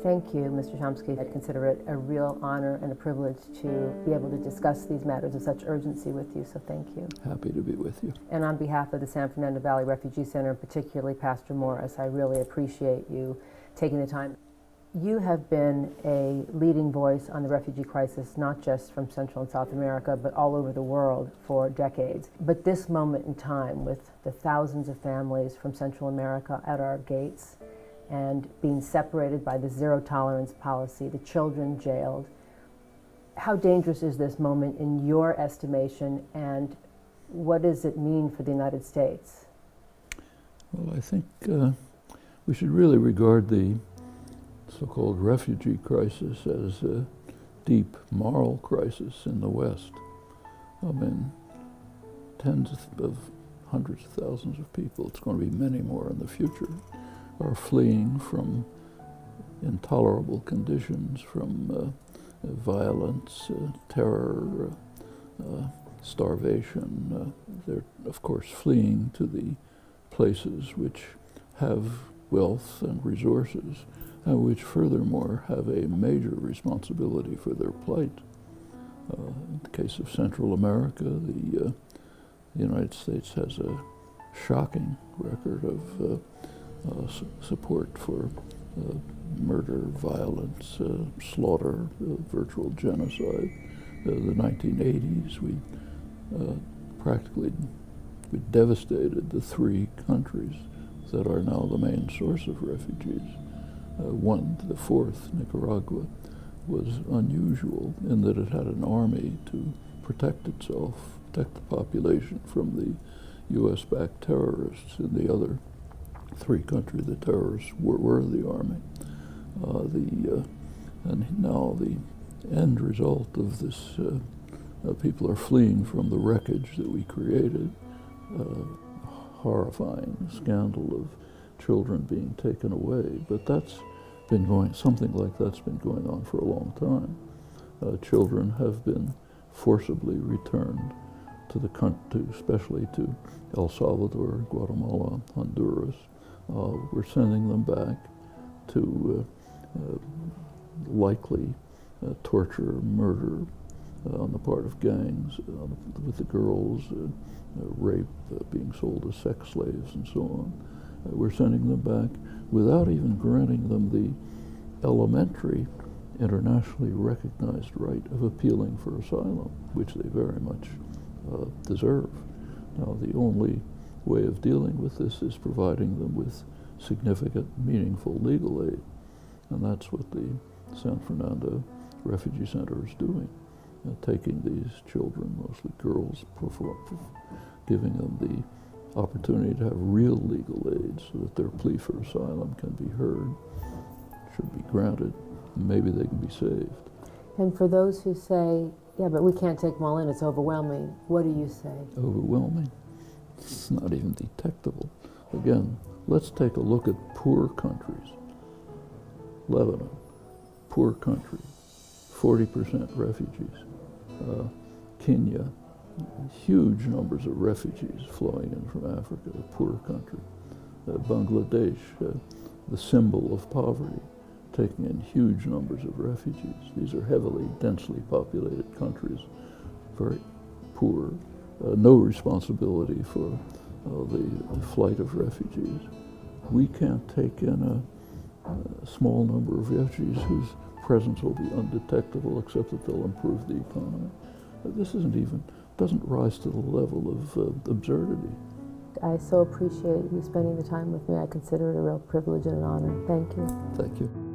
Thank you, Mr. Chomsky. I consider it a real honor and a privilege to be able to discuss these matters of such urgency with you, so thank you. Happy to be with you. And on behalf of the San Fernando Valley Refugee Center, and particularly Pastor Morris, I really appreciate you taking the time. You have been a leading voice on the refugee crisis, not just from Central and South America, but all over the world for decades. But this moment in time, with the thousands of families from Central America at our gates and being separated by the zero tolerance policy, the children jailed, how dangerous is this moment in your estimation, and what does it mean for the United States? Well, I think we should really regard the so-called refugee crisis as a deep moral crisis in the West. I mean, tens of hundreds of thousands of people, it's going to be many more in the future, are fleeing from intolerable conditions, from violence, terror, starvation. They're, of course, fleeing to the places which have wealth and resources, and which furthermore have a major responsibility for their plight. In the case of Central America, the United States has a shocking record of support for murder, violence, slaughter, virtual genocide. The 1980s, we practically devastated the three countries that are now the main source of refugees. The fourth, Nicaragua, was unusual in that it had an army to protect itself, protect the population from the US-backed terrorists. In the other three countries, the terrorists were the army. And now the end result of this, people are fleeing from the wreckage that we created. Horrifying scandal of children being taken away, but that's been something like that's been going on for a long time. Children have been forcibly returned to the country, especially to El Salvador, Guatemala, Honduras. We're sending them back to likely torture, murder on the part of gangs, with the girls, rape, being sold as sex slaves, and so on. We're sending them back without even granting them the elementary internationally recognized right of appealing for asylum, which they very much deserve. Now, the only way of dealing with this is providing them with significant, meaningful legal aid, and that's what the San Fernando Refugee Center is doing, taking these children, mostly girls, giving them the opportunity to have real legal aid so that their plea for asylum can be heard, should be granted, and maybe they can be saved. And for those who say, yeah, but we can't take them all in, it's overwhelming, what do you say? Overwhelming? It's not even detectable. Again, let's take a look at poor countries. Lebanon, poor country, 40% refugees. Kenya, huge numbers of refugees flowing in from Africa, a poor country. Bangladesh, the symbol of poverty, taking in huge numbers of refugees. These are heavily, densely populated countries, very poor, no responsibility for the flight of refugees. We can't take in a small number of refugees whose presence will be undetectable, except that they'll improve the economy. This doesn't rise to the level of absurdity. I so appreciate you spending the time with me. I consider it a real privilege and an honor. Thank you. Thank you.